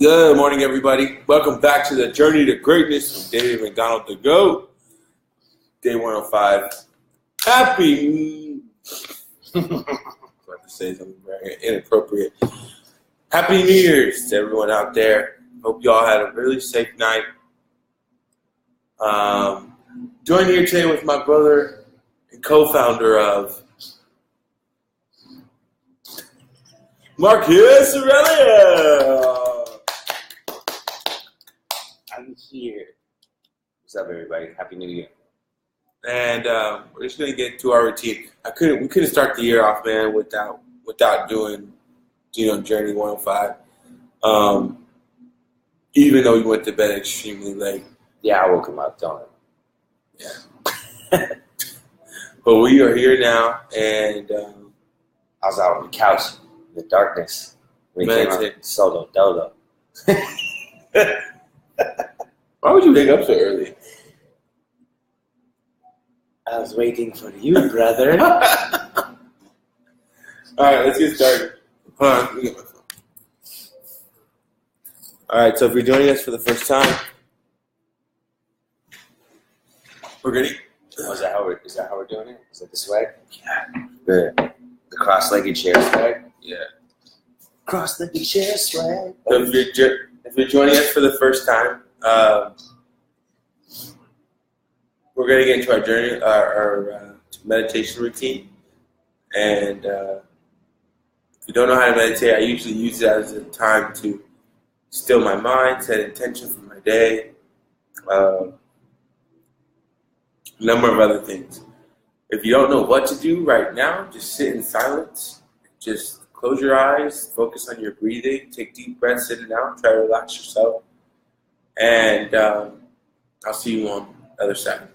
Good morning, everybody. Welcome back to the Journey to Greatness with David McDonald, the GOAT. Day 105. Happy. I have to say something very inappropriate. Happy New Year's to everyone out there. Hope you all had a really safe night. Joined here today with my brother and co-founder of Marcus Aurelio. I'm here. What's up, everybody? Happy New Year. And we're just gonna get to our routine. We couldn't start the year off, man, without doing, Journey 105. Even though we went to bed extremely late. Yeah, I woke him up, don't I? Yeah. But we are here now, and I was out on the couch in the darkness when he came out solo dodo. Why would you wake up so early? I was waiting for you, brother. All right, let's get started. Hold on, let me get my phone. All right, so if you're joining us for the first time, we're gonna. Is that how we're doing it? Is that the swag? Yeah. The cross-legged chair swag? Yeah. Cross-legged chair swag. So if you're joining us for the first time, we're going to get into our journey, our meditation routine. And if you don't know how to meditate, I usually use it as a time to still my mind, set intention for my day, a number of other things. If you don't know what to do right now, just sit in silence. Just close your eyes, focus on your breathing, take deep breaths in and out, try to relax yourself. And I'll see you on the other side.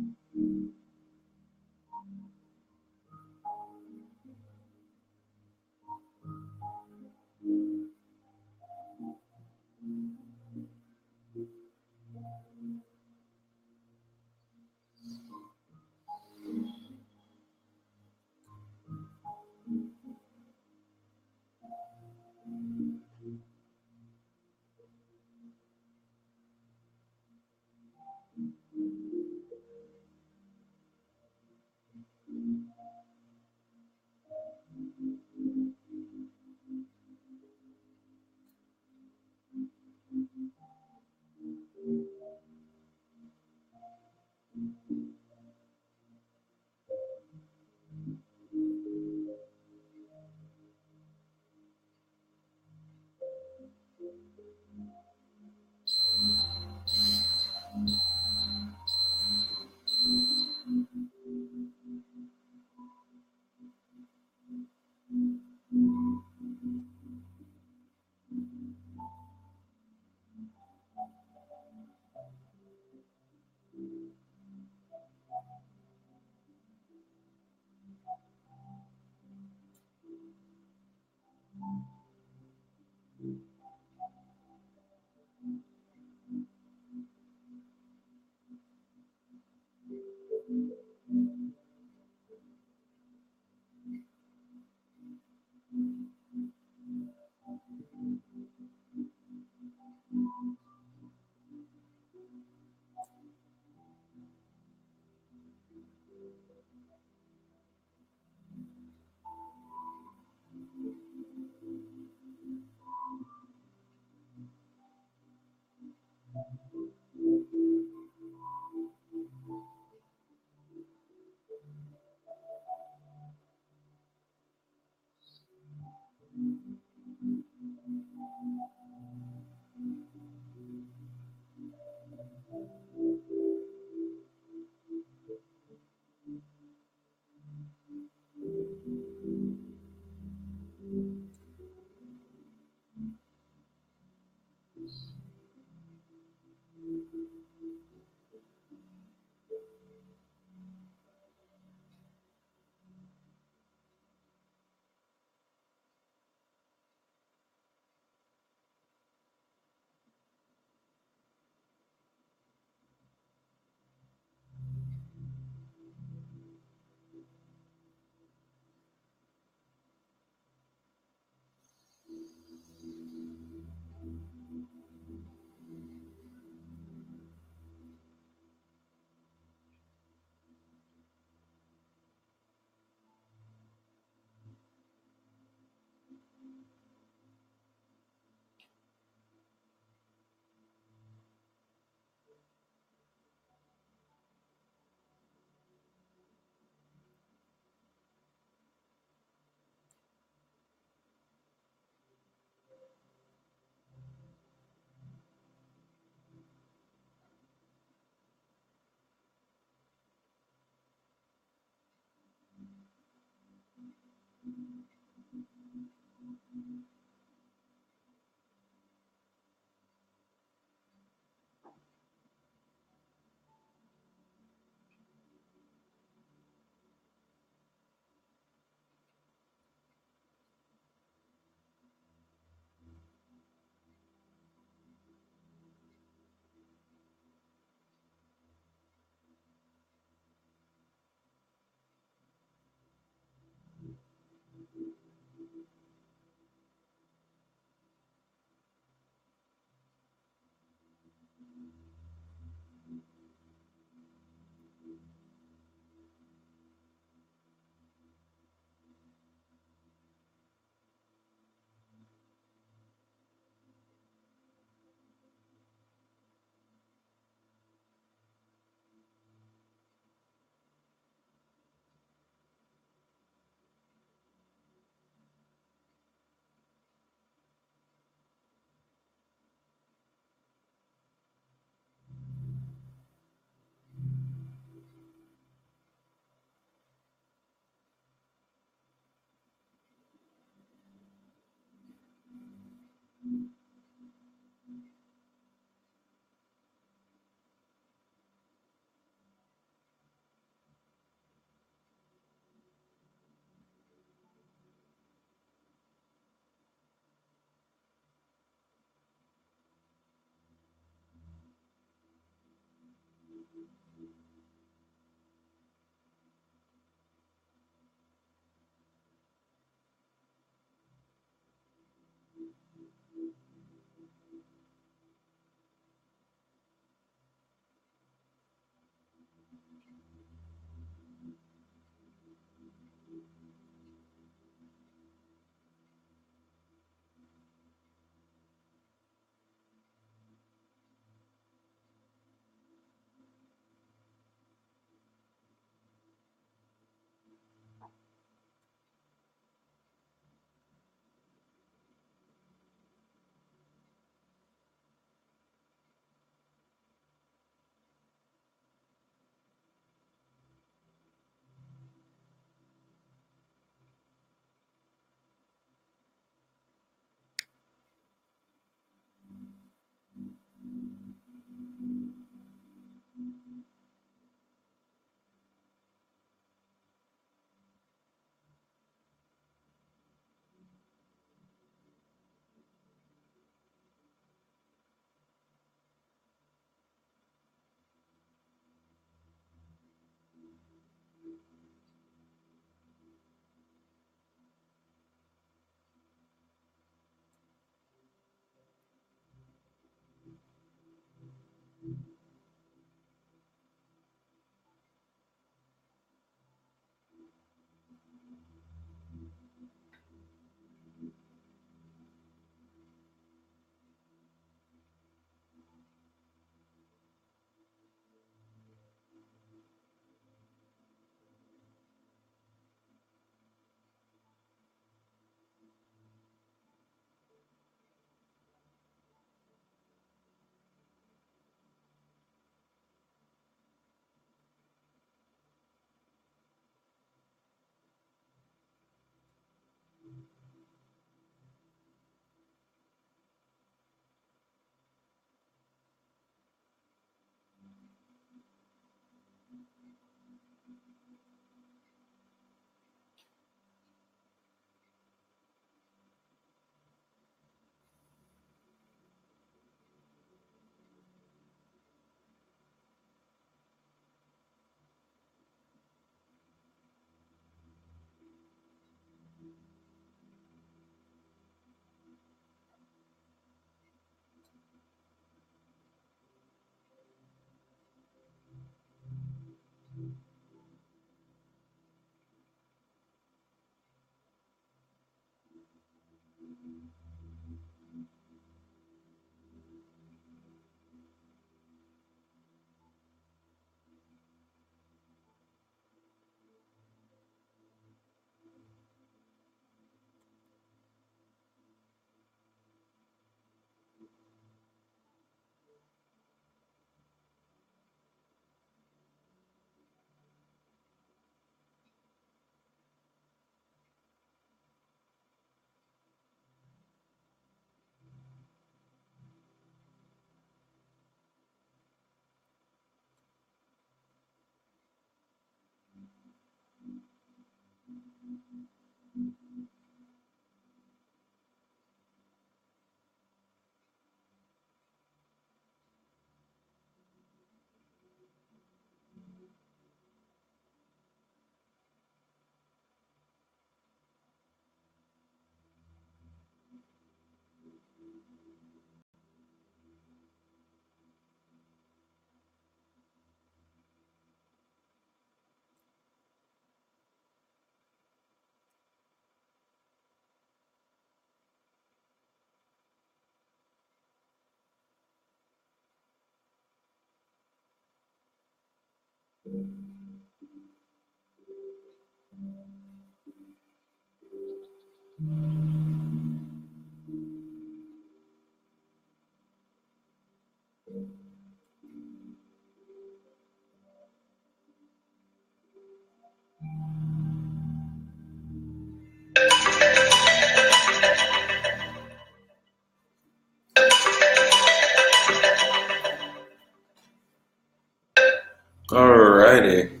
Alrighty.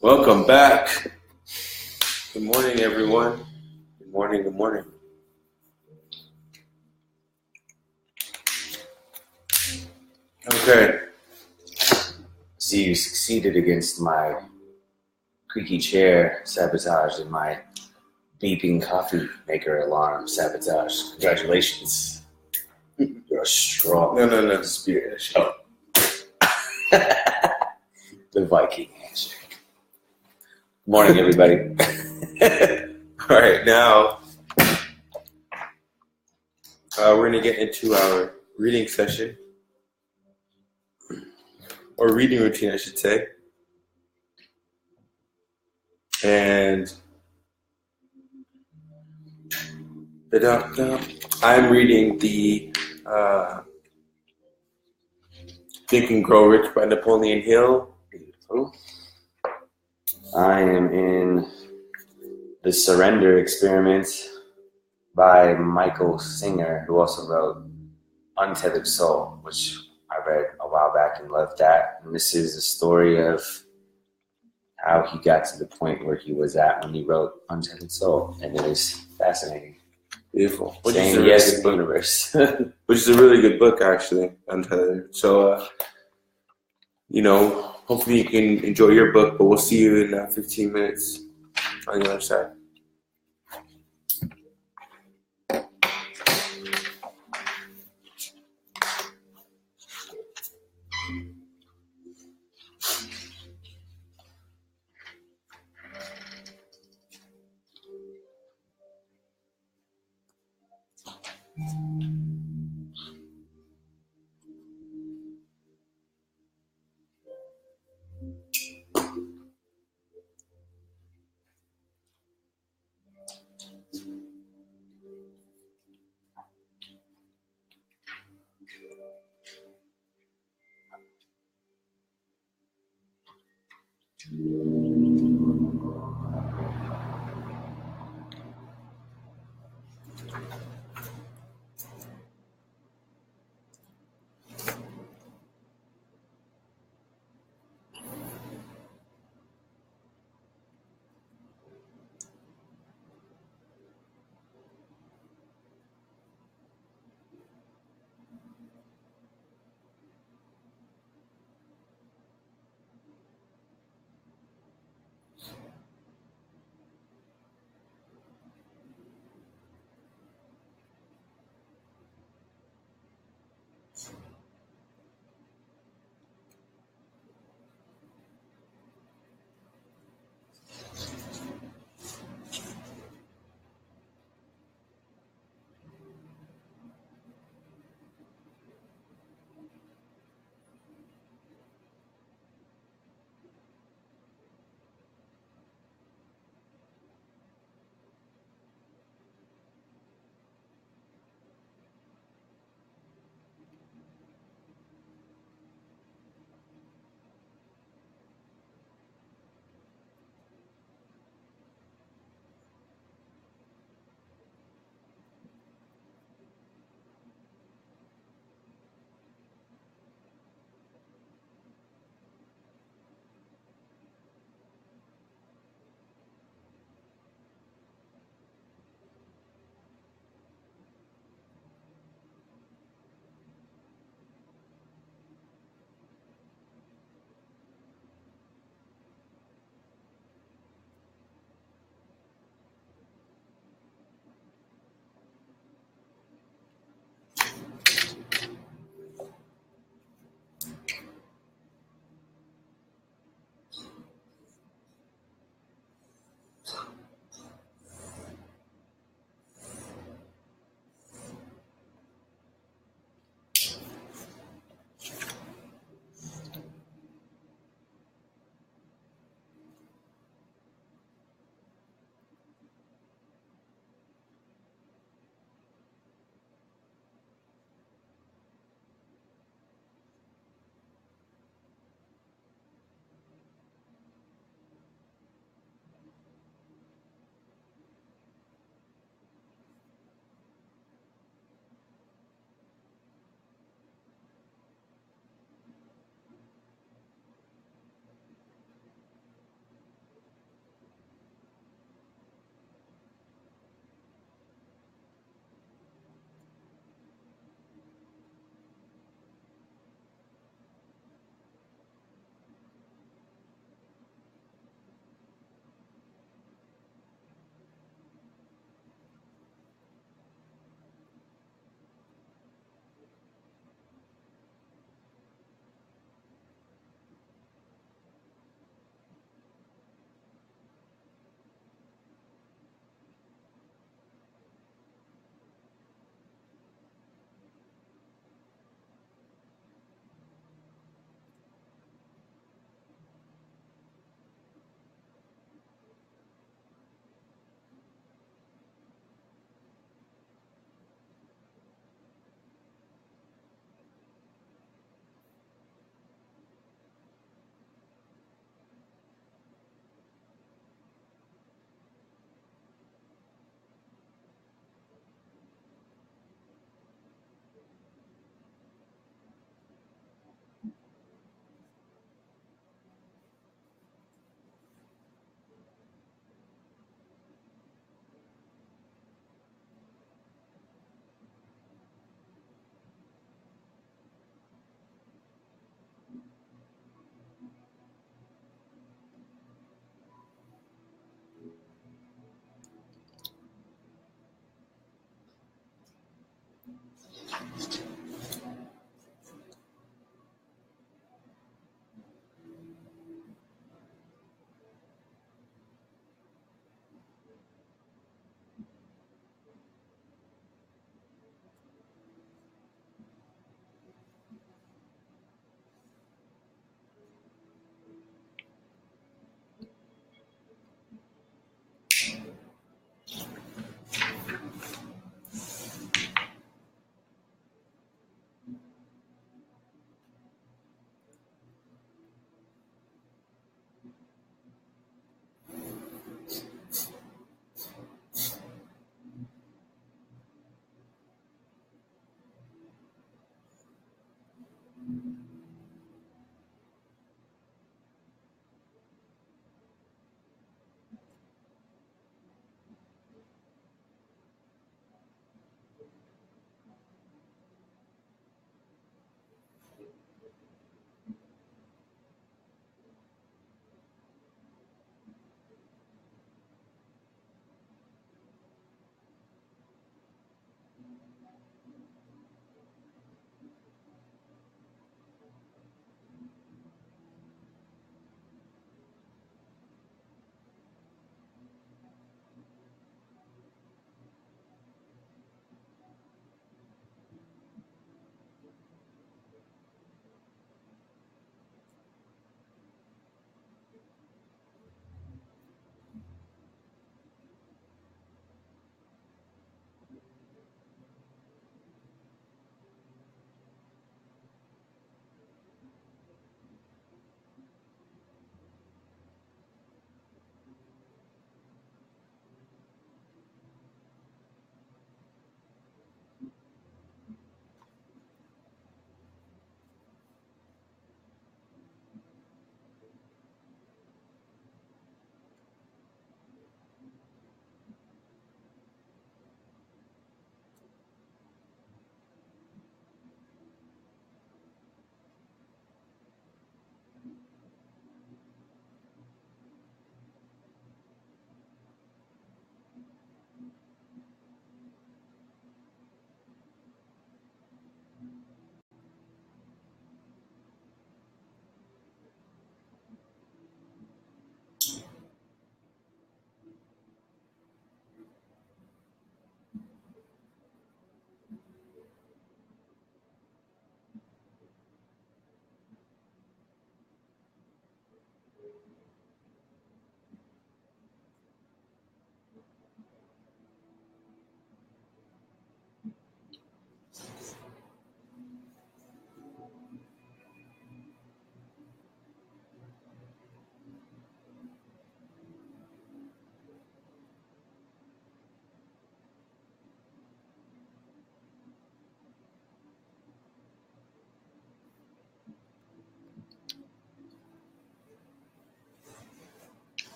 Welcome back. Good morning, everyone. Good morning, good morning. Okay. So you succeeded against my creaky chair sabotage and my beeping coffee maker alarm sabotage. Congratulations. You're a strong No. spirit. The Viking handshake. Good morning, everybody. All right, now we're going to get into our reading session, or reading routine, I should say. And I'm reading the Think and Grow Rich by Napoleon Hill. Beautiful. I am in The Surrender Experiment by Michael Singer, who also wrote Untethered Soul, which I read a while back and loved that. And this is a story of how he got to the point where he was at when he wrote Untethered Soul. And it is fascinating. Beautiful. Saying yes to the universe. Which is a really good book, actually, Untethered. So, hopefully you can enjoy your book, but we'll see you in 15 minutes on the other side.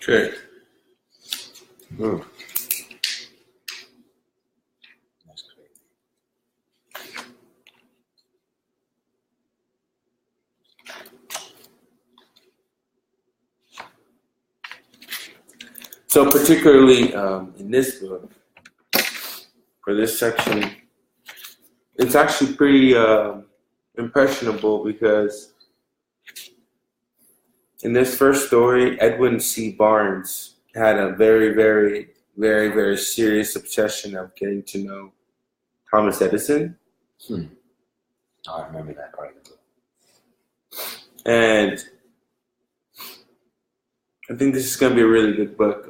Okay. Mm. That's great. So particularly in this book, for this section, it's actually pretty impressionable because in this first story, Edwin C. Barnes had a very, very, very, very serious obsession of getting to know Thomas Edison. Oh, I remember that part of the book. And I think this is going to be a really good book.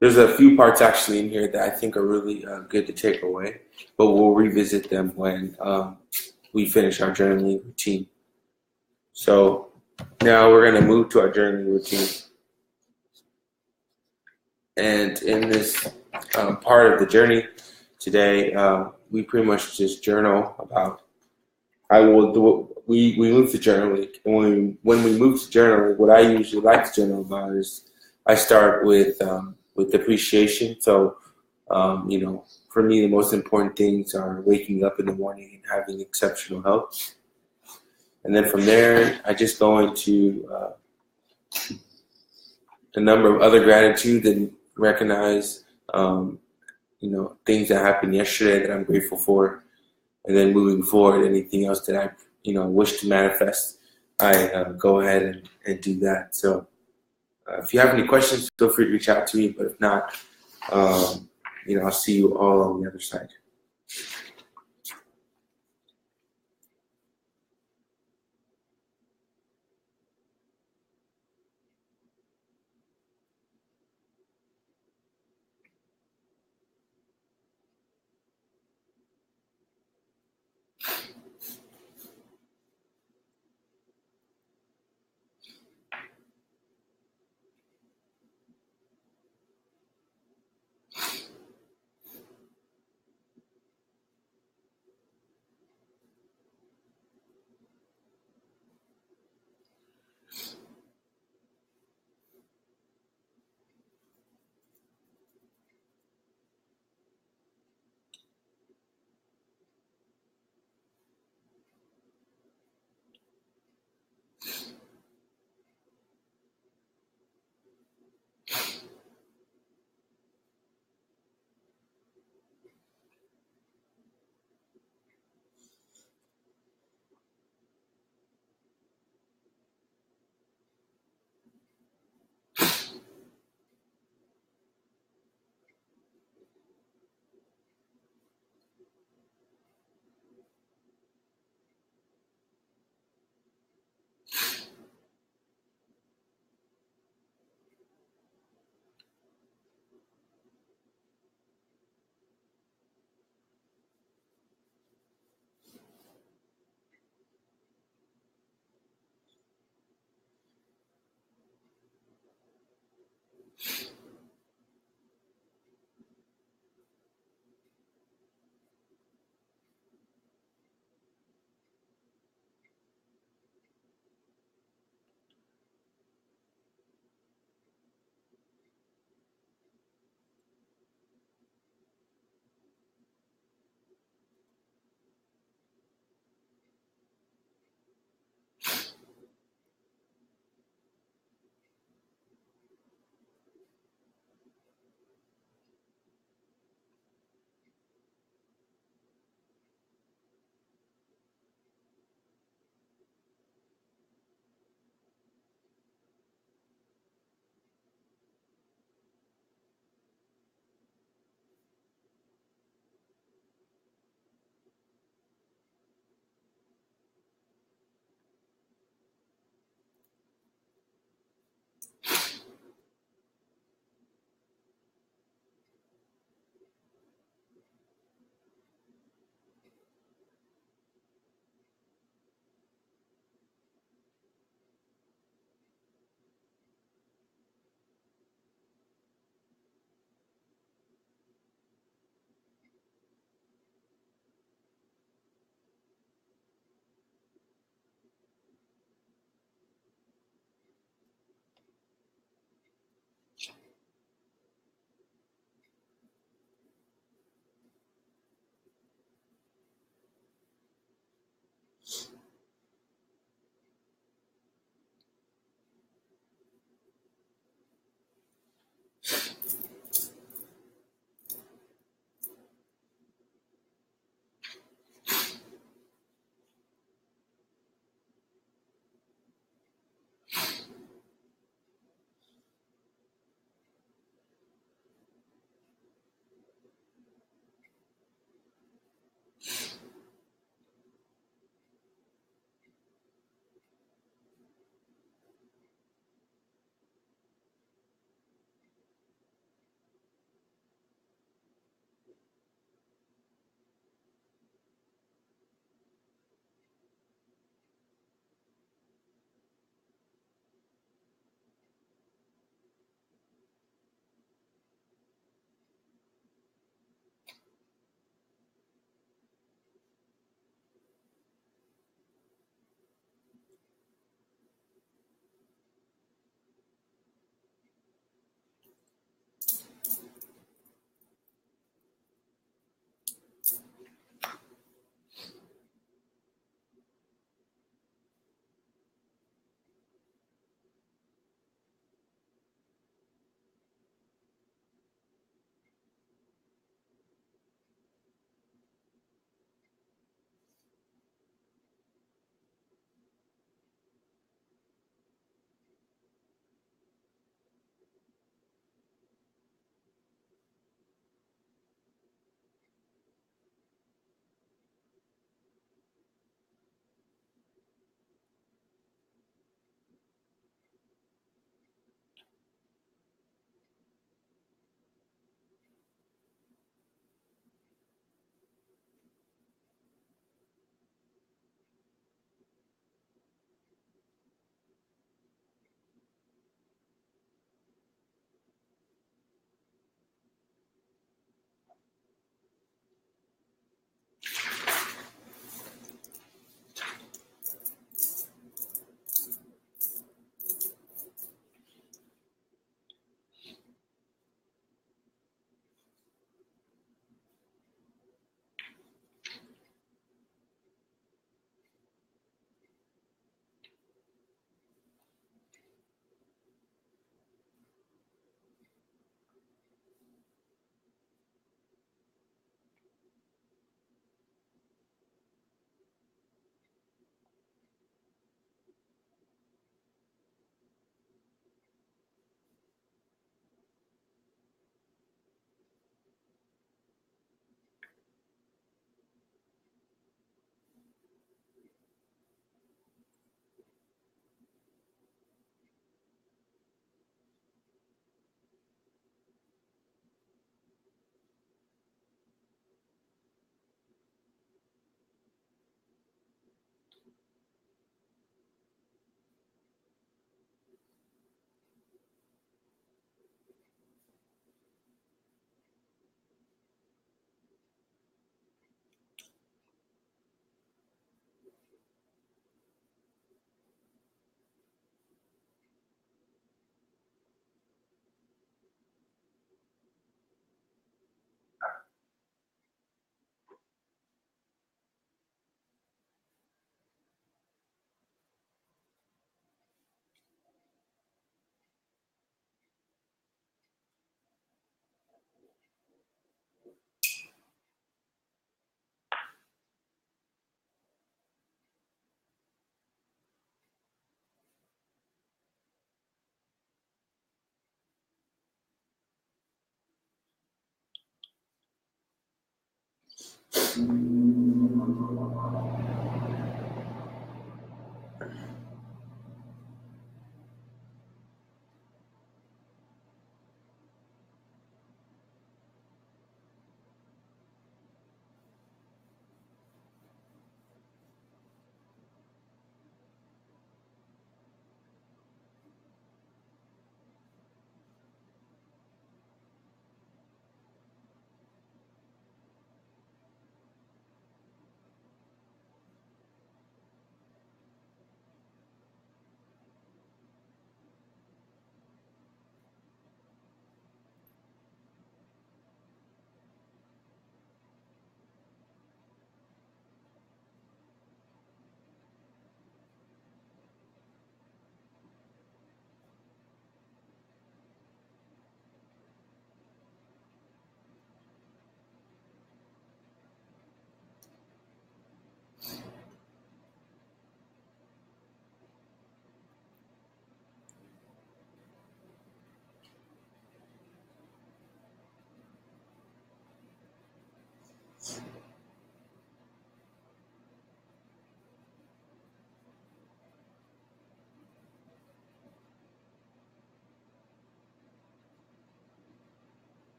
There's a few parts actually in here that I think are really good to take away, but we'll revisit them when we finish our journaling routine. So now we're going to move to our journaling routine. And in this part of the journey today, we pretty much just journal about. We move to journaling, and when we move to journaling, what I usually like to journal about is I start with appreciation. So, for me, the most important things are waking up in the morning and having exceptional health. And then from there, I just go into a number of other gratitude and recognize, things that happened yesterday that I'm grateful for. And then moving forward, anything else that I, wish to manifest, I go ahead and do that. So if you have any questions, feel free to reach out to me. But if not, I'll see you all on the other side.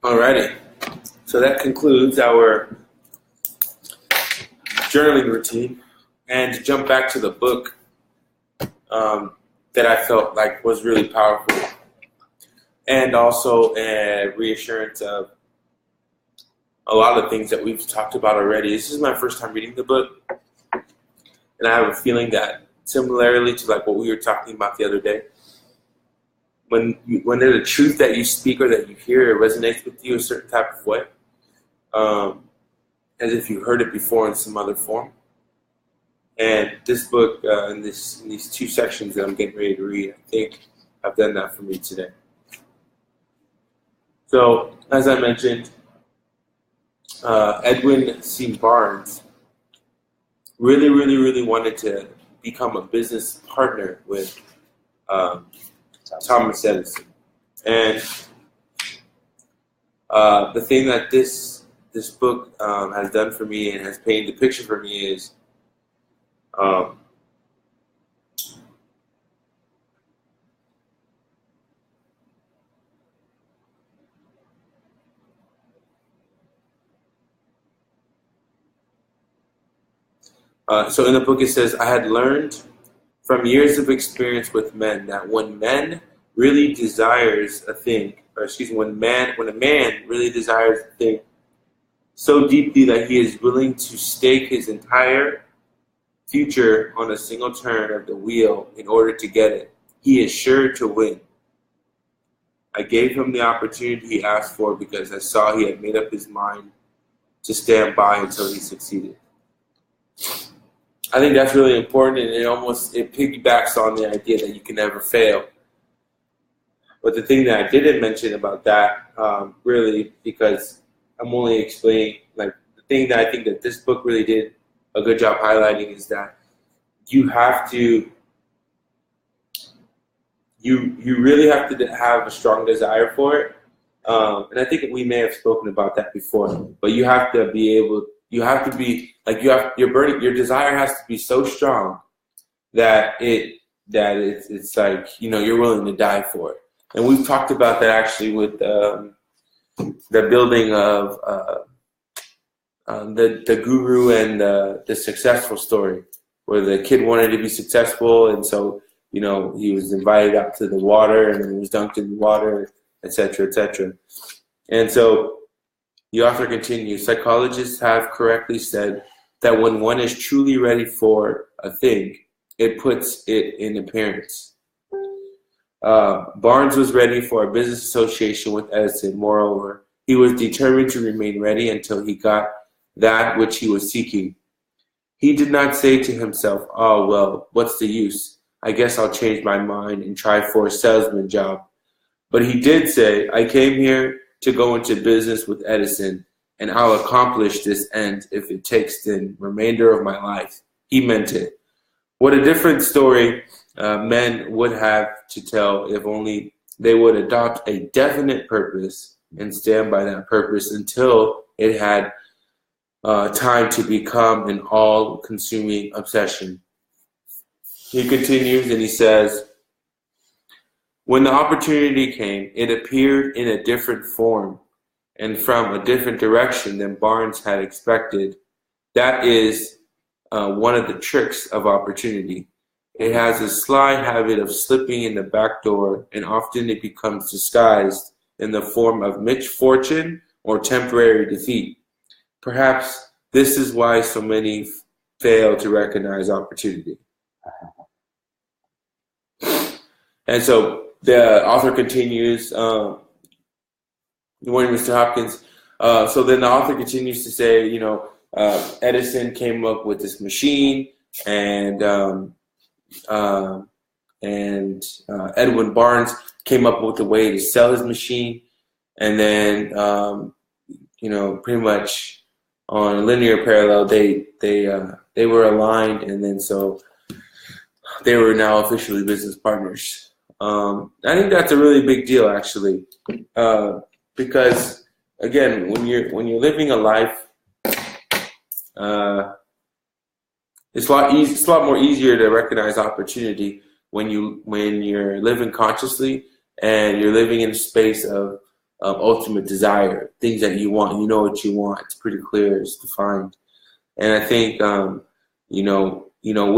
Alrighty. So that concludes our journaling routine. And to jump back to the book that I felt like was really powerful, and also a reassurance of a lot of things that we've talked about already. This is my first time reading the book, and I have a feeling that similarly to like what we were talking about the other day, when there's a truth that you speak or that you hear, it resonates with you a certain type of way, as if you heard it before in some other form. And this book, in these two sections that I'm getting ready to read, I think have done that for me today. So, as I mentioned, Edwin C. Barnes really, really, really wanted to become a business partner with Thomas Edison. And the thing that this book has done for me and has painted the picture for me is so in the book it says, I had learned from years of experience with men that when man really desires a thing, when a man really desires a thing so deeply that he is willing to stake his entire future on a single turn of the wheel in order to get it, he is sure to win. I gave him the opportunity he asked for because I saw he had made up his mind to stand by until he succeeded. I think that's really important, and it piggybacks on the idea that you can never fail. But the thing that I didn't mention about that, really, because I'm only explaining, like, the thing that I think that this book really did a good job highlighting is that you have to, you really have to have a strong desire for it. And I think we may have spoken about that before, but you have to be able, you have to be, like, your desire has to be so strong that it's like, you're willing to die for it. And we've talked about that actually with the building of the guru and the successful story, where the kid wanted to be successful, and so he was invited out to the water and he was dunked in the water, etc., etc. And so the author continues, psychologists have correctly said that when one is truly ready for a thing, it puts it in appearance. Barnes was ready for a business association with Edison. Moreover, he was determined to remain ready until he got that which he was seeking. He did not say to himself, oh, well, what's the use? I guess I'll change my mind and try for a salesman job. But he did say, I came here to go into business with Edison, and I'll accomplish this end if it takes the remainder of my life. He meant it. What a different story men would have to tell if only they would adopt a definite purpose and stand by that purpose until it had time to become an all-consuming obsession. He continues and he says, when the opportunity came, it appeared in a different form and from a different direction than Barnes had expected. That is one of the tricks of opportunity. It has a sly habit of slipping in the back door, and often it becomes disguised in the form of misfortune or temporary defeat. Perhaps this is why so many fail to recognize opportunity. And so the author continues, good morning, Mr. Hopkins. So then the author continues to say, Edison came up with this machine, and Edwin Barnes came up with a way to sell his machine, and then pretty much on a linear parallel, they were aligned, and then so they were now officially business partners. I think that's a really big deal, actually. because again, when you're living a life, it's a lot more easier to recognize opportunity when you're living consciously and you're living in a space of ultimate desire, things that you want. You know what you want. It's pretty clear. It's defined. And I think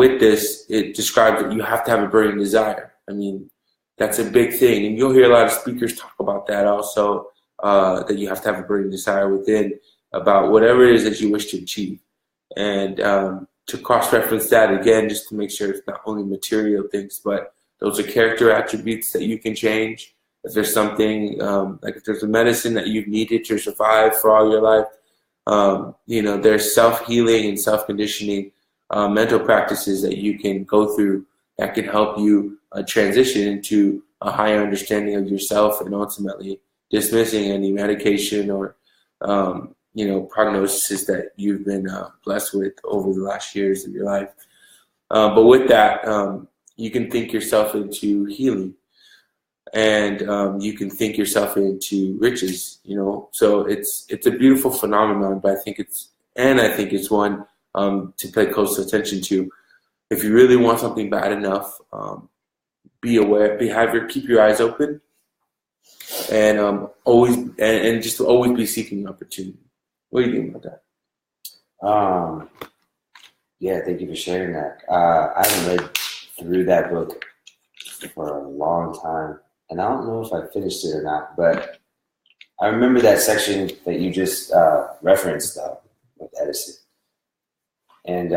with this, it describes that you have to have a burning desire. I mean, that's a big thing, and you'll hear a lot of speakers talk about that also. That you have to have a burning desire within about whatever it is that you wish to achieve, and to cross-reference that again, just to make sure it's not only material things, but those are character attributes that you can change. If there's something like if there's a medicine that you've needed to survive for all your life, there's self-healing and self-conditioning mental practices that you can go through that can help you transition into a higher understanding of yourself and ultimately dismissing any medication or prognosis that you've been blessed with over the last years of your life. But with that, you can think yourself into healing, and you can think yourself into riches. So it's a beautiful phenomenon. But I think it's one to pay close attention to. If you really want something bad enough, be aware, keep your eyes open, and always be seeking opportunity. What do you think about that? Yeah, thank you for sharing that. I haven't read through that book for a long time, and I don't know if I finished it or not, but I remember that section that you just referenced with Edison. And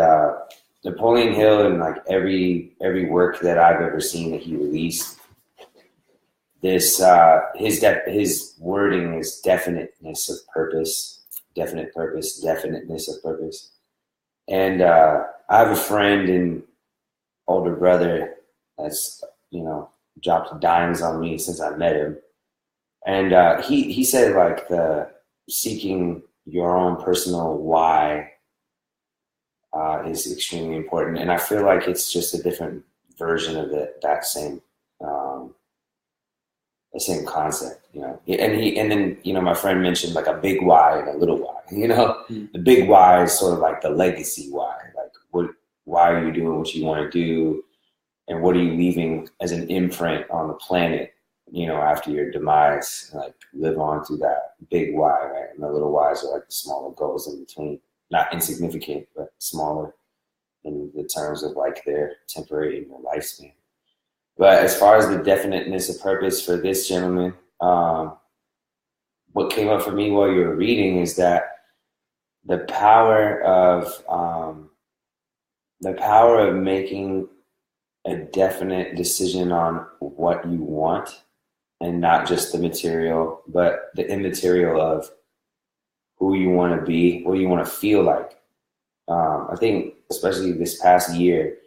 Napoleon Hill, and like every work that I've ever seen that he released, this his wording is definiteness of purpose, definiteness of purpose. And I have a friend and older brother that's dropped dimes on me since I met him, and he said like the seeking your own personal why is extremely important, and I feel like it's just a different version of that same the same concept, And then my friend mentioned like a big why and a little why. The big why is sort of like the legacy why, like why are you doing what you want to do, and what are you leaving as an imprint on the planet, after your demise, like live on through that big why, right? And the little whys are like the smaller goals in between. Not insignificant, but smaller in the terms of like their temporary in their lifespan. But as far as the definiteness of purpose for this gentleman, what came up for me while you were reading is that the power of making a definite decision on what you want, and not just the material, but the immaterial of who you want to be, what you want to feel like. I think, especially this past year,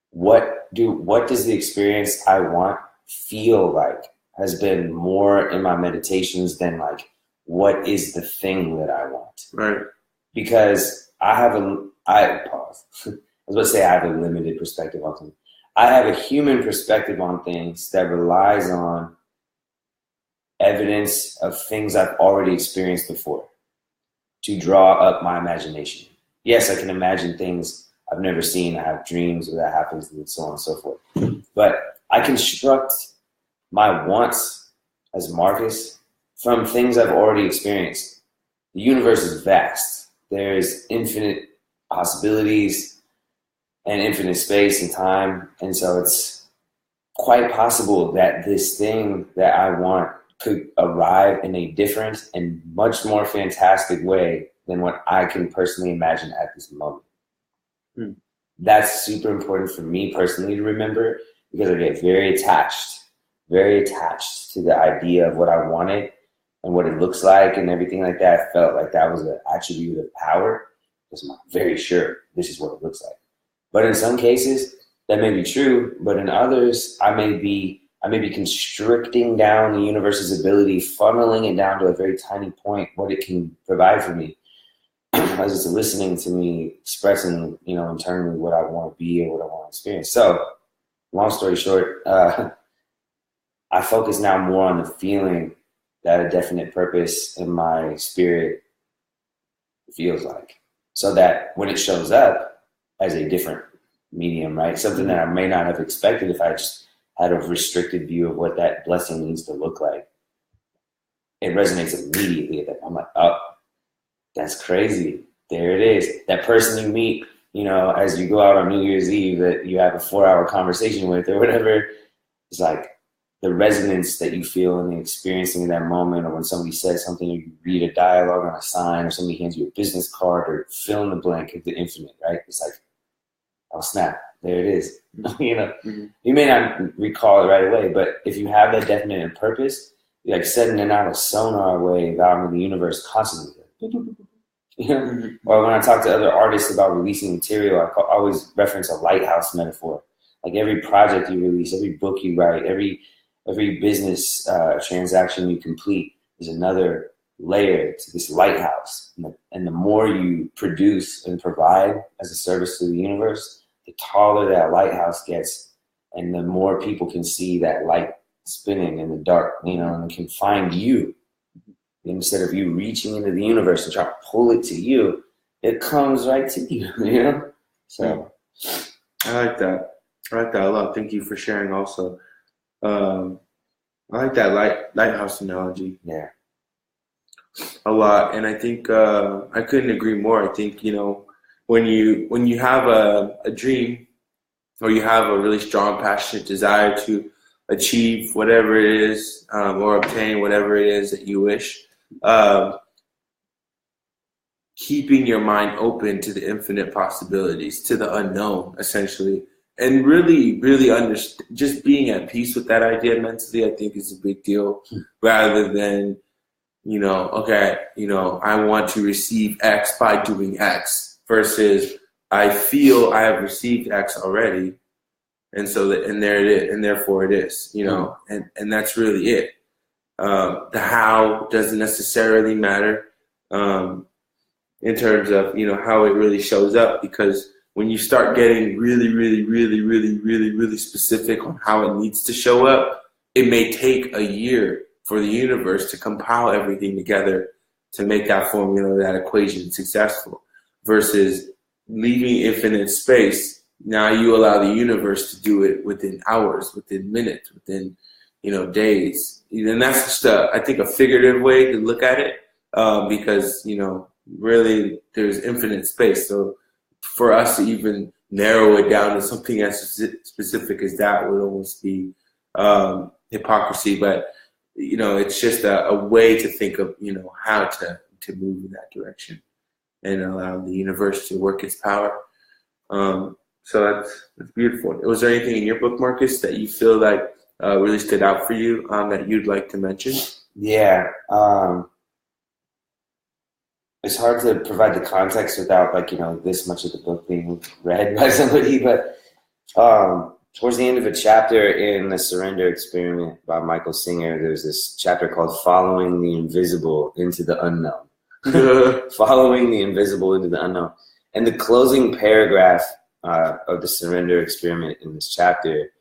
what does the experience I want feel like has been more in my meditations than like, what is the thing that I want? Right. Because I have a limited perspective on things. I have a human perspective on things that relies on evidence of things I've already experienced before to draw up my imagination. Yes, I can imagine things I've never seen. I have dreams where that happens, and so on and so forth. But I construct my wants as Marcus from things I've already experienced. The universe is vast. There's infinite possibilities and infinite space and time. And so it's quite possible that this thing that I want could arrive in a different and much more fantastic way than what I can personally imagine at this moment. That's super important for me personally to remember, because I get very attached to the idea of what I wanted and what it looks like and everything like that. I felt like that was an attribute of power, because I'm very sure this is what it looks like. But in some cases, that may be true, but in others, I may be constricting down the universe's ability, funneling it down to a very tiny point, what it can provide for me, as it's listening to me expressing, internally what I want to be or what I want to experience. So, long story short, I focus now more on the feeling that a definite purpose in my spirit feels like, so that when it shows up as a different medium, right, something that I may not have expected if I just had a restricted view of what that blessing needs to look like, it resonates immediately. I'm like, oh, that's crazy. There it is. That person you meet, you know, as you go out on New Year's Eve that you have a 4-hour conversation with or whatever, it's like the resonance that you feel in the experiencing of that moment, or when somebody says something, or you read a dialogue on a sign, or somebody hands you a business card, or fill in the blank of the infinite, right? It's like, oh snap, there it is. You know, you may not recall it right away, but if you have that definite purpose, you're like sending out a sonar wave out in the universe constantly. You know? Or when I talk to other artists about releasing material, I always reference a lighthouse metaphor. Like every project you release, every book you write, every business transaction you complete is another layer to this lighthouse. And the more you produce and provide as a service to the universe, the taller that lighthouse gets, and the more people can see that light spinning in the dark, you know, and can find you. Instead of you reaching into the universe and trying to pull it to you, it comes right to you, you know? So I like that. I like that a lot. Thank you for sharing also. I like that lighthouse analogy. Yeah. A lot. And I think I couldn't agree more. I think, you know, when you have a dream, or you have a really strong, passionate desire to achieve whatever it is, or obtain whatever it is that you wish, keeping your mind open to the infinite possibilities, to the unknown, essentially, and really, really just being at peace with that idea mentally, I think is a big deal, rather than, you know, okay, you know, I want to receive X by doing X, versus I feel I have received X already, and so there it is, and therefore it is, you know, and that's really it. The how doesn't necessarily matter in terms of, you know, how it really shows up, because when you start getting really, really, really, really, really, really specific on how it needs to show up, it may take a year for the universe to compile everything together to make that formula, that equation successful, versus leaving infinite space. Now you allow the universe to do it within hours, within minutes, within, you know, days. And that's just, I think, a figurative way to look at it, because, you know, really there's infinite space. So for us to even narrow it down to something as specific as that would almost be hypocrisy. But, you know, it's just a way to think of, you know, how to move in that direction and allow the universe to work its power. So that's beautiful. Was there anything in your book, Marcus, that you feel like really stood out for you that you'd like to mention? Yeah. It's hard to provide the context without, like, you know, this much of the book being read by somebody, but towards the end of a chapter in The Surrender Experiment by Michael Singer, there's this chapter called Following the Invisible into the Unknown. Following the Invisible into the Unknown. And the closing paragraph of The Surrender Experiment in this chapter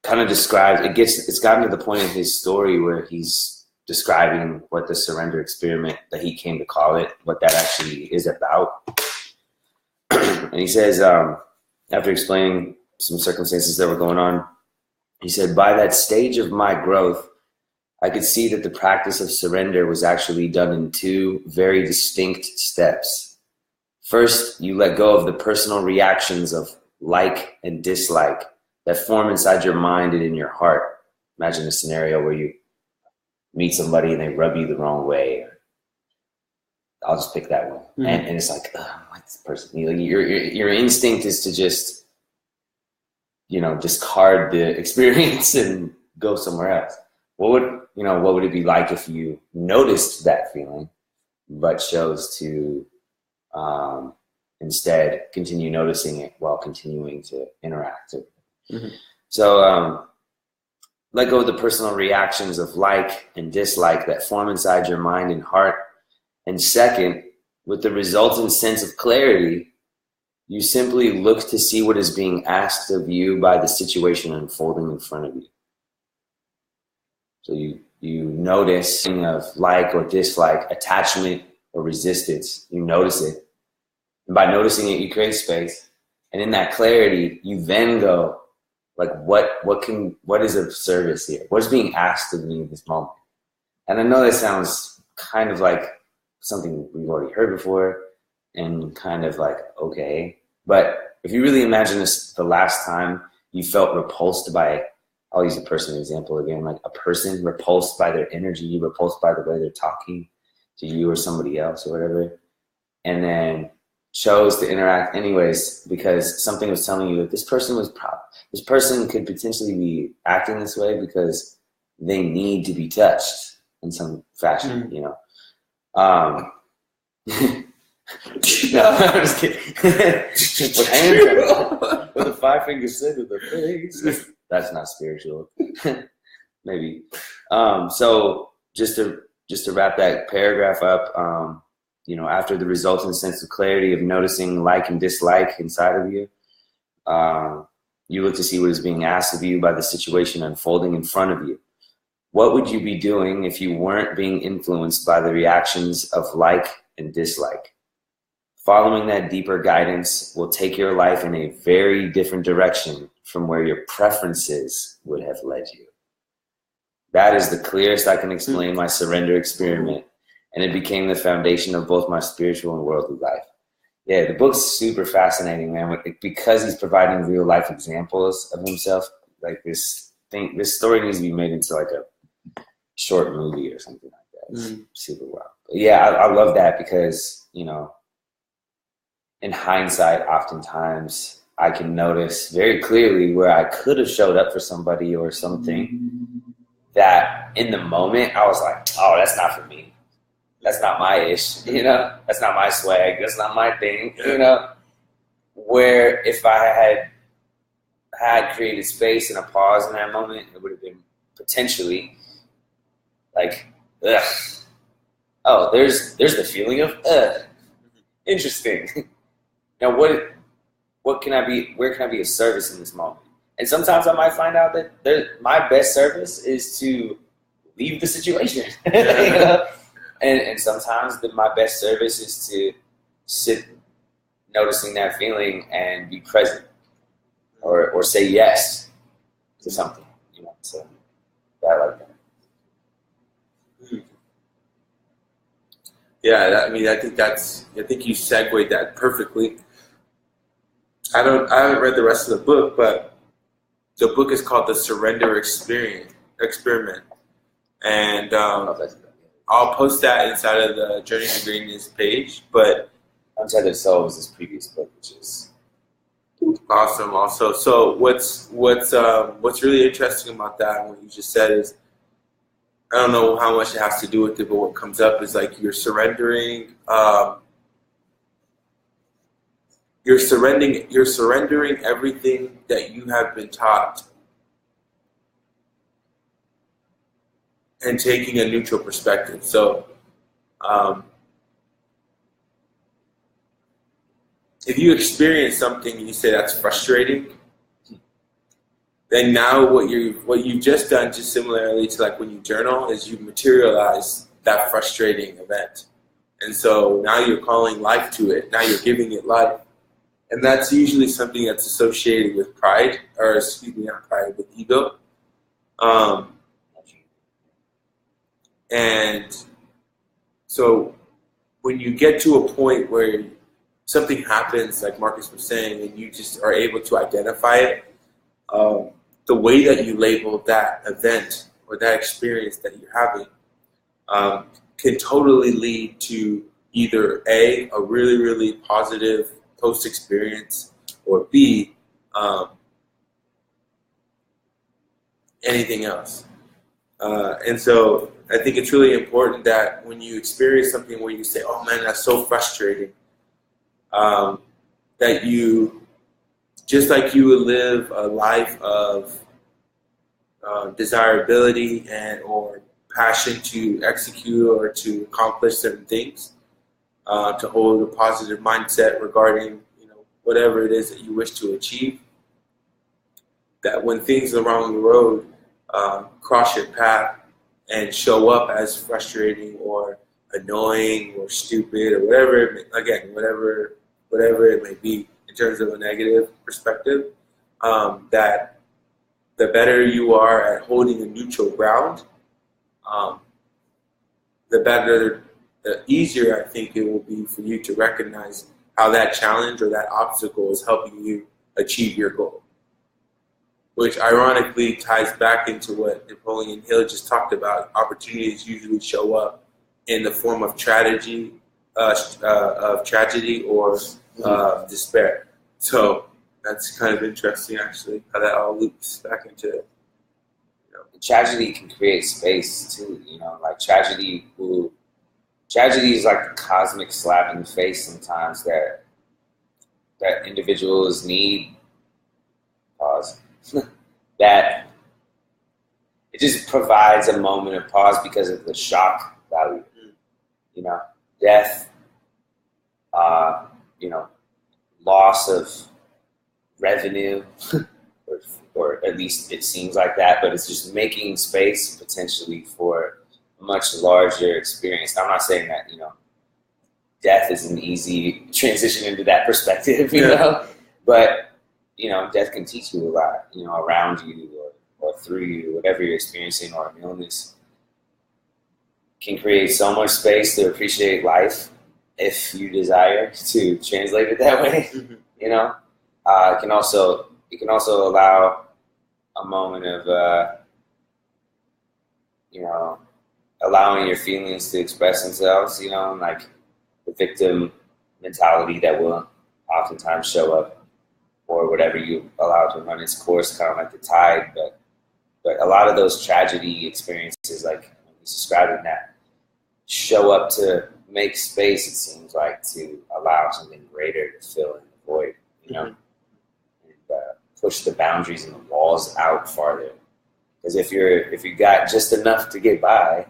kind of describes, it's gotten to the point in his story where he's describing what the surrender experiment, that he came to call it, what that actually is about. And he says, after explaining some circumstances that were going on, he said, by that stage of my growth, I could see that the practice of surrender was actually done in two very distinct steps. First, you let go of the personal reactions of like and dislike that form inside your mind and in your heart. Imagine a scenario where you meet somebody and they rub you the wrong way. I'll just pick that one. Mm-hmm. And it's like, I like this person. Your instinct is to just, you know, discard the experience and go somewhere else. What would it be like if you noticed that feeling, but chose to instead continue noticing it while continuing to interact? Mm-hmm. So, let go of the personal reactions of like and dislike that form inside your mind and heart. And second, with the resultant sense of clarity, you simply look to see what is being asked of you by the situation unfolding in front of you. So you You notice of like or dislike, attachment or resistance. You notice it. And by noticing it, you create space. And in that clarity, you then go, like, what is of service here? What's being asked of me in this moment? And I know that sounds kind of like something we've already heard before and kind of like, okay. But if you really imagine this, the last time you felt repulsed by, I'll use a person example again, like a person repulsed by their energy, repulsed by the way they're talking to you or somebody else or whatever, and then chose to interact anyways because something was telling you that this person could potentially be acting this way because they need to be touched in some fashion, you know. No, I'm just kidding. With a 5-finger slip with the face. That's not spiritual. Maybe. So just to wrap that paragraph up, you know, after the resultant sense of clarity of noticing like and dislike inside of you, you look to see what is being asked of you by the situation unfolding in front of you. What would you be doing if you weren't being influenced by the reactions of like and dislike? Following that deeper guidance will take your life in a very different direction from where your preferences would have led you. That is the clearest I can explain my surrender experiment, and it became the foundation of both my spiritual and worldly life. Yeah, the book's super fascinating, man, because he's providing real life examples of himself. Like this story needs to be made into like a short movie or something like that. It's super wild. But yeah, I love that because, you know, in hindsight, oftentimes I can notice very clearly where I could have showed up for somebody or something that in the moment I was like, oh, that's not for me. That's not my ish, you know? That's not my swag. That's not my thing, you know? Where if I had created space and a pause in that moment, it would have been potentially like, ugh. Oh, there's the feeling of, interesting. Now, what can I be? Where can I be of service in this moment? And sometimes I might find out that my best service is to leave the situation. You know? And sometimes my best service is to sit, noticing that feeling and be present, or say yes to something. You know, so I like that. Yeah, I think you segued that perfectly. I haven't read the rest of the book, but the book is called The Surrender Experiment. And I'll post that inside of the Journey to Greatness page. But Untethered Soul was this previous book, which is awesome. Also, so what's really interesting about that and what you just said is, I don't know how much it has to do with it, but what comes up is like you're surrendering. You're surrendering everything that you have been taught and taking a neutral perspective. So, if you experience something and you say that's frustrating, then now what you've just done, just similarly to like when you journal, is you materialize that frustrating event. And so now you're calling life to it. Now you're giving it life. And that's usually something that's associated with pride, or excuse me, not pride, with ego. And so when you get to a point where something happens, like Marcus was saying, and you just are able to identify it, the way that you label that event or that experience that you're having can totally lead to either A, a really, really positive post-experience, or B, anything else. And so I think it's really important that when you experience something where you say, oh man, that's so frustrating, that you, just like you would live a life of desirability and or passion to execute or to accomplish certain things, to hold a positive mindset regarding, whatever it is that you wish to achieve, that when things along the road cross your path, and show up as frustrating or annoying or stupid or whatever whatever it may be in terms of a negative perspective, that the better you are at holding a neutral ground, the easier I think it will be for you to recognize how that challenge or that obstacle is helping you achieve your goal. Which ironically ties back into what Napoleon Hill just talked about. Opportunities usually show up in the form of tragedy or despair. So that's kind of interesting, actually, how that all loops back into. Tragedy can create space too. Like tragedy is like a cosmic slap in the face sometimes that individuals need. Pause. That it just provides a moment of pause because of the shock value. Death, loss of revenue, or at least it seems like that, but it's just making space potentially for a much larger experience. I'm not saying that, death is an easy transition into that perspective, you know, but, death can teach you a lot, around you or through you, whatever you're experiencing, or an illness can create so much space to appreciate life if you desire to translate it that way, It can also allow a moment of, allowing your feelings to express themselves, like the victim mentality that will oftentimes show up, or whatever you allow to run its course, kind of like the tide. But a lot of those tragedy experiences, like he's describing that, show up to make space, it seems like, to allow something greater to fill in the void, and push the boundaries and the walls out farther. Because if you got just enough to get by,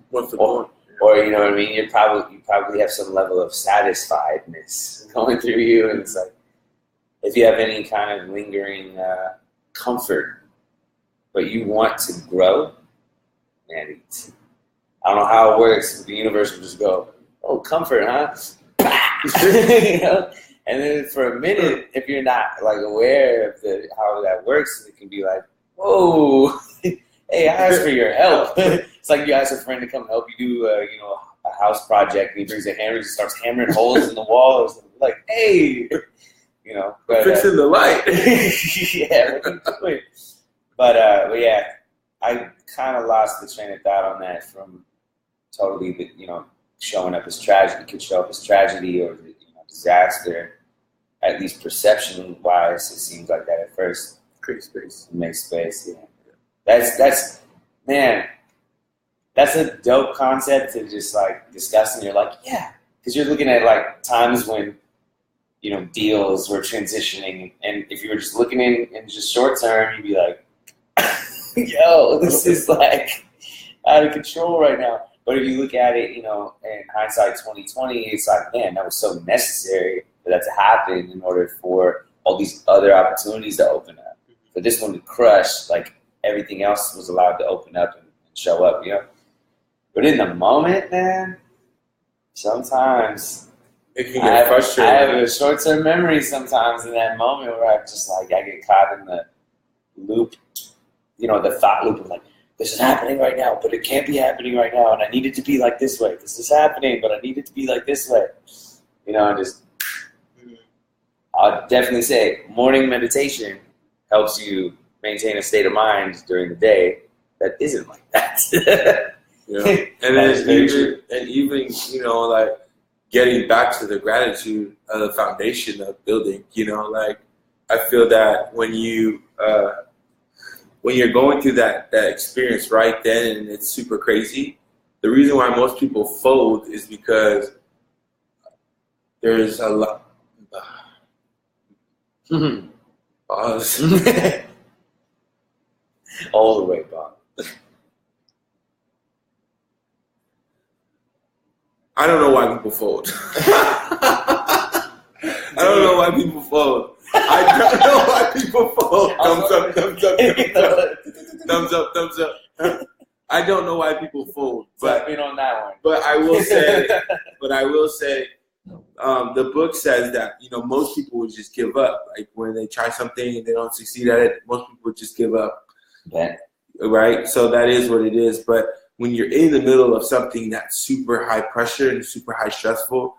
what's the point? Or you know what I mean, you probably have some level of satisfiedness going through you, and it's like, if you have any kind of lingering comfort, but you want to grow, man, I don't know how it works. The universe will just go, oh, comfort, huh? And then for a minute, if you're not like aware of how that works, it can be like, whoa, hey, I asked for your help. It's like you ask a friend to come help you do, a house project, and he brings a hammer and starts hammering holes in the walls. And like, hey, but, fixing the light. Yeah, what are you doing? But yeah, I kind of lost the train of thought on that from totally, showing up as tragedy. It could show up as tragedy or disaster. At least perception-wise, it seems like that at first. Create space. Make space, yeah. That's a dope concept to just like discuss, and you're like, yeah, because you're looking at like times when deals were transitioning, and if you were just looking in just short term, you'd be like, yo, this is like out of control right now. But if you look at it, in hindsight 2020, it's like, man, that was so necessary for that to happen in order for all these other opportunities to open up. For this one to crush, like everything else was allowed to open up and show up, But in the moment, man, sometimes it can get frustrating. I have a short-term memory sometimes in that moment where I get caught in the loop, the thought loop of like, this is happening right now, but it can't be happening right now, and I need it to be like this way. This is happening, but I need it to be like this way. I'll definitely say morning meditation helps you maintain a state of mind during the day that isn't like that. Yeah. And then even like getting back to the gratitude of the foundation of building, like I feel that when you're going through that experience right then and it's super crazy, the reason why most people fold is because there's a lot. Pause. All the way, Bob. I don't know why people fold. I don't know why people fold. I don't know why people fold. Thumbs up, thumbs up, thumbs up. Thumbs up, thumbs up. I don't know why people fold, but on that one. But I will say, the book says that most people would just give up. Like when they try something and they don't succeed at it, most people would just give up. Yeah. Right? So that is what it is. But when you're in the middle of something that's super high pressure and super high stressful,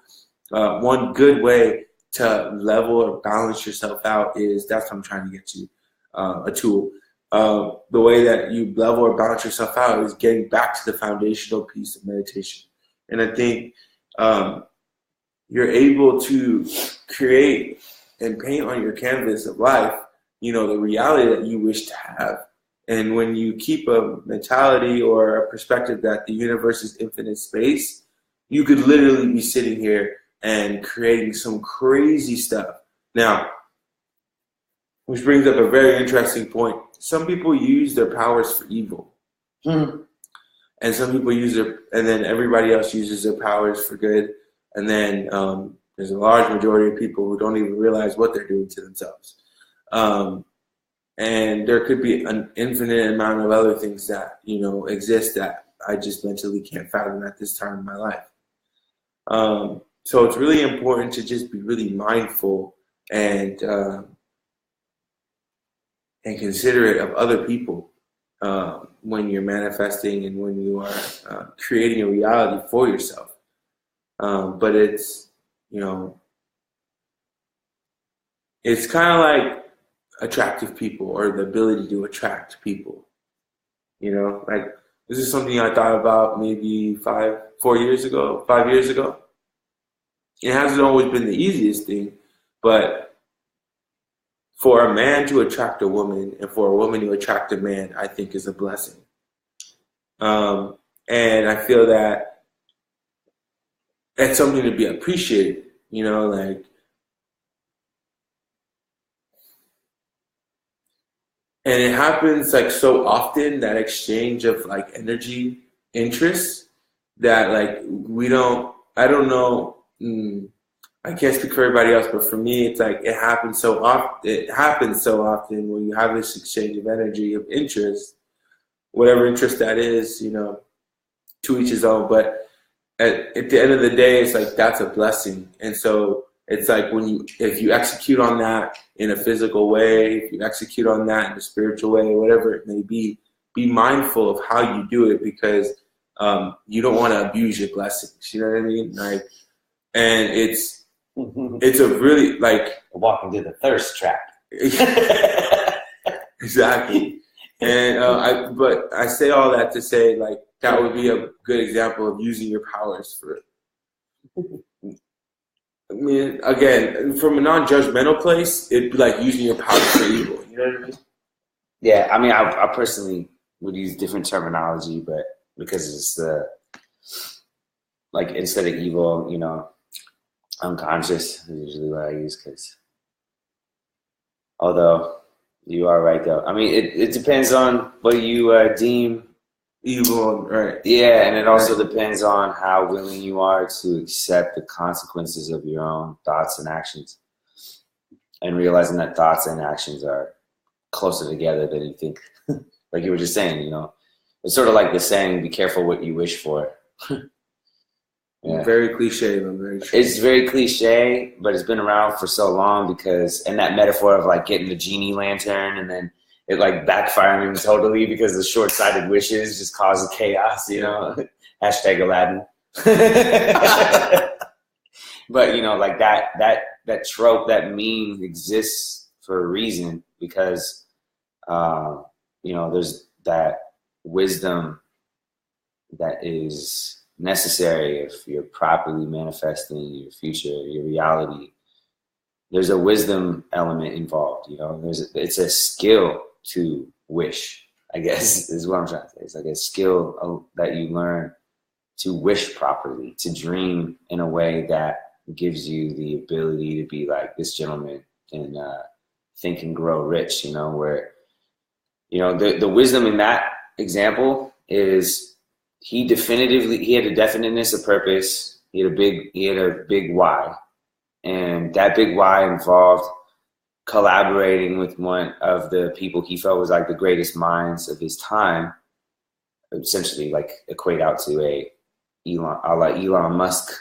one good way to level or balance yourself out is, that's what I'm trying to get to, a tool. The way that you level or balance yourself out is getting back to the foundational piece of meditation. And I think you're able to create and paint on your canvas of life, the reality that you wish to have. And when you keep a mentality or a perspective that the universe is infinite space, you could literally be sitting here and creating some crazy stuff. Now, which brings up a very interesting point. Some people use their powers for evil. And some people and then everybody else uses their powers for good. And then there's a large majority of people who don't even realize what they're doing to themselves. And there could be an infinite amount of other things that, exist that I just mentally can't fathom at this time in my life. So it's really important to just be really mindful and considerate of other people when you're manifesting and when you are creating a reality for yourself. But it's, it's kind of like attractive people, or the ability to attract people. Like this is something I thought about maybe 5 years ago. It hasn't always been the easiest thing, but for a man to attract a woman and for a woman to attract a man, I think is a blessing. And I feel that it's something to be appreciated, and it happens like so often, that exchange of like energy, interests, that like I don't know, I can't speak for everybody else, but for me, it's like it happens so often when you have this exchange of energy, of interest, whatever interest that is, to each his own. But at the end of the day, it's like that's a blessing. And so it's like if you execute on that in a physical way, if you execute on that in a spiritual way, whatever it may be mindful of how you do it, because you don't want to abuse your blessings. You know what I mean? Like, and it's a really like walking through the thirst trap. Exactly. And I say all that to say, like, that would be a good example of using your powers for it. I mean, again, from a non-judgmental place, it'd be like using your powers for evil. You know what I mean? Yeah, I mean, I personally would use different terminology, but because it's like instead of evil, unconscious is usually what I use. Because although you are right, though, I mean, it depends on what you deem evil, right? Yeah, and it also depends on how willing you are to accept the consequences of your own thoughts and actions, and realizing that thoughts and actions are closer together than you think. Like you were just saying, it's sort of like the saying, "Be careful what you wish for." Yeah. Very cliche, but very true. It's very cliche, but it's been around for so long and that metaphor of like getting the genie lantern and then it like backfiring totally because the short-sighted wishes just cause chaos, Hashtag Aladdin. But like that trope, that meme exists for a reason, because there's that wisdom that is necessary if you're properly manifesting your future, your reality. There's a wisdom element involved, it's a skill to wish, I guess, is what I'm trying to say. It's like a skill that you learn to wish properly, to dream in a way that gives you the ability to be like this gentleman and think and grow rich, where, the wisdom in that example is he had a definiteness of purpose. He had a big why. And that big why involved collaborating with one of the people he felt was like the greatest minds of his time, essentially like equate out to a Elon Musk,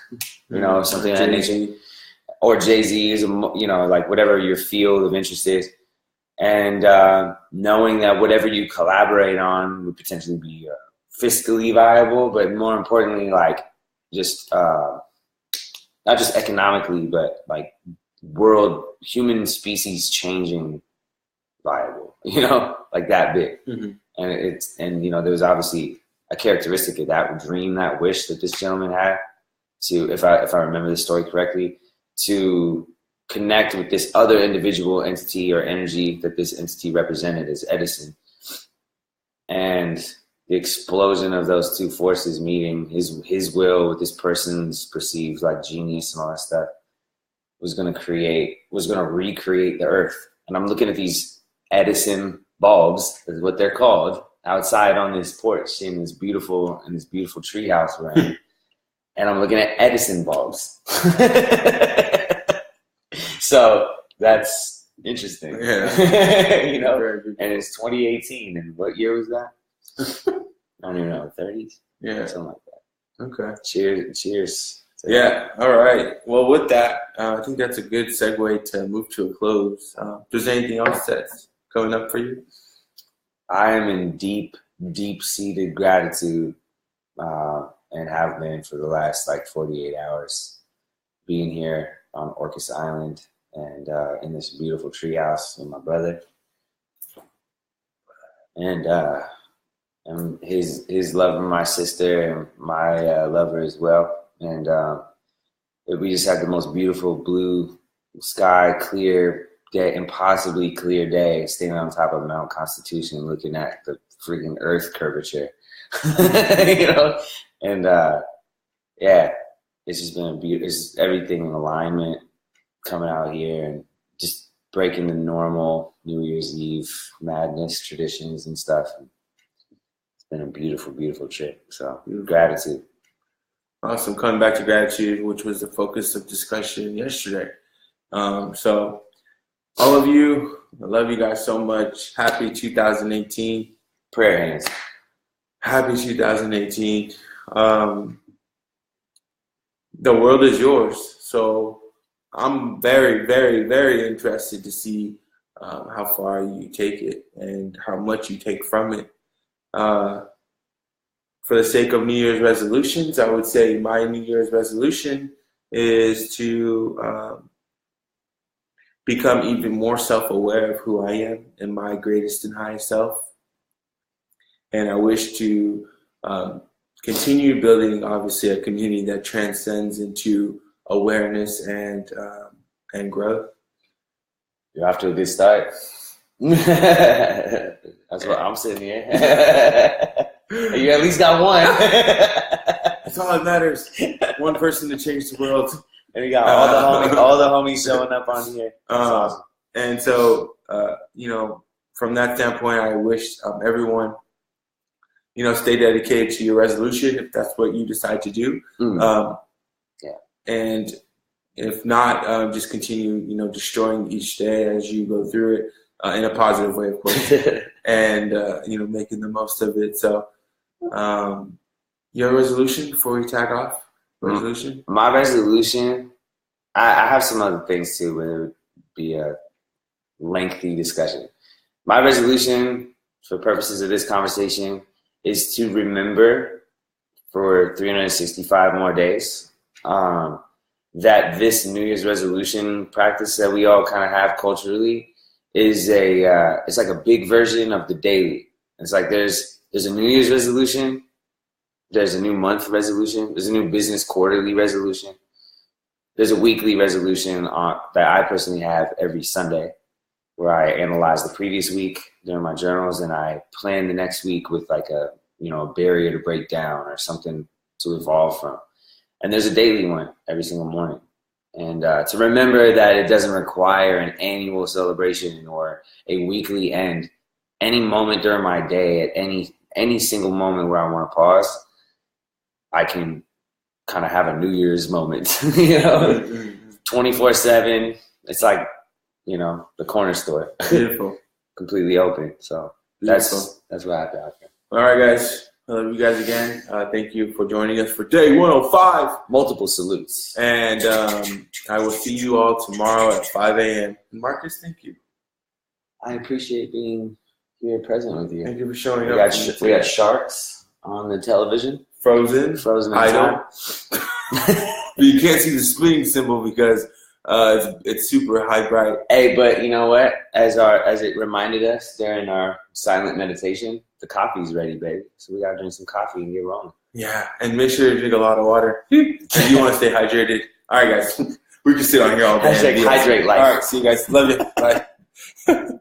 you know, something of that nature, or Jay-Z is, you know, like whatever your field of interest is. And knowing that whatever you collaborate on would potentially be fiscally viable, but more importantly, like just not just economically, but like human species changing viable, you know, like that big. Mm-hmm. And you know, there was obviously a characteristic of that dream, that wish that this gentleman had to, if I remember the story correctly, to connect with this other individual entity or energy that this entity represented as Edison. And the explosion of those two forces meeting, his will with this person's perceived like genius and all that stuff, was going to recreate the earth. And I'm looking at these Edison bulbs, is what they're called, outside on this porch in this beautiful tree house we're in. And I'm looking at Edison bulbs. So that's interesting. Yeah. You know, and it's 2018. And what year was that? I don't even know, 30s? Yeah. Something like that. Okay. Cheers. Yeah. All right. Well, with that, I think that's a good segue to move to a close. If there's anything else that's coming up for you? I am in deep-seated gratitude and have been for the last like 48 hours being here on Orcas Island and in this beautiful treehouse with my brother. And his lover, my sister, and my lover as well. And we just had the most beautiful blue sky, clear day, impossibly clear day, standing on top of Mount Constitution, looking at the freaking Earth curvature, you know. And yeah, it's just been it's everything in alignment, coming out here and just breaking the normal New Year's Eve madness traditions and stuff. It's been a beautiful, beautiful trip. So gratitude. Awesome. Coming back to gratitude, which was the focus of discussion yesterday. So all of you, I love you guys so much. Happy 2018. Prayer hands. Happy 2018. The world is yours. So I'm very, very, very interested to see how far you take it and how much you take from it. For the sake of New Year's resolutions, I would say my New Year's resolution is to become even more self-aware of who I am and my greatest and highest self. And I wish to continue building, obviously, a community that transcends into awareness and growth. You're off to a good start. That's what I'm sitting here. You at least got one. That's all that matters. One person to change the world. And you got all the homies showing up on here. That's awesome. And so, you know, from that standpoint, I wish everyone, you know, stay dedicated to your resolution if that's what you decide to do. Yeah. And if not, just continue, you know, destroying each day as you go through it in a positive way, of course, and, you know, making the most of it. So, your resolution before we tag off? Resolution? My resolution, I have some other things too, but it would be a lengthy discussion. My resolution, for purposes of this conversation, is to remember for 365 more days that this New Year's resolution practice that we all kind of have culturally is it's like a big version of the daily. It's like there's a New Year's resolution, there's a new month resolution, there's a new business quarterly resolution, there's a weekly resolution that I personally have every Sunday, where I analyze the previous week during my journals and I plan the next week with like a barrier to break down or something to evolve from. And there's a daily one every single morning. And to remember that it doesn't require an annual celebration or a weekly end. Any moment during my day, at any single moment where I want to pause, I can kind of have a New Year's moment, 24/7. It's like, the corner store. Beautiful. Completely open. So that's what I have to offer. All right, guys. I love you guys again. Thank you for joining us for day 105. Multiple salutes. And I will see you all tomorrow at 5 a.m. Marcus, thank you. I appreciate being here present with you. Thank you for showing We up. got sharks on the television. Frozen. Frozen in Idol. time. But you can't see the spinning symbol because it's super high bright. Hey, but you know what? As it reminded us during our silent meditation, the coffee's ready, baby. So we gotta drink some coffee and get rolling. Yeah, and make sure you drink a lot of water. If you want to stay hydrated. All right, guys. We can sit on here all day. Hashtag hydrate life. All right, see you guys. Love you. Bye.